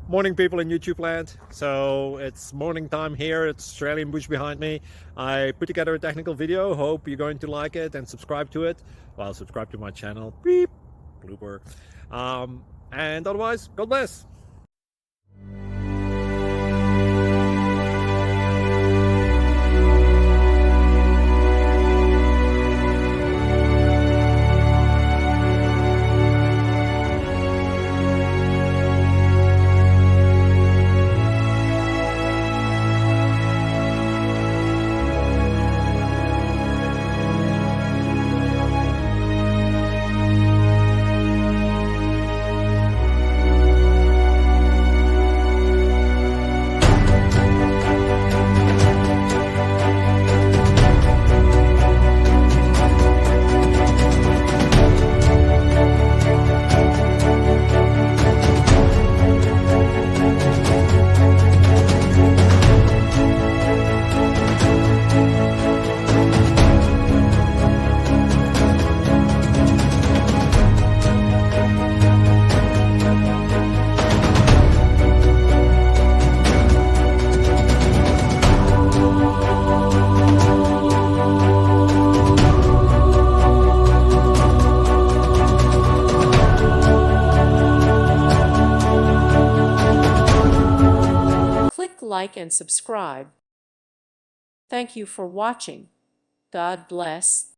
Morning, people in YouTube land. So it's morning time here. It's Australian bush behind me. I put together a technical video. Hope you're going to like it and subscribe to it. Well, subscribe to my channel. Beep, blooper. And otherwise, God bless. Click like and subscribe. Thank you for watching. God bless.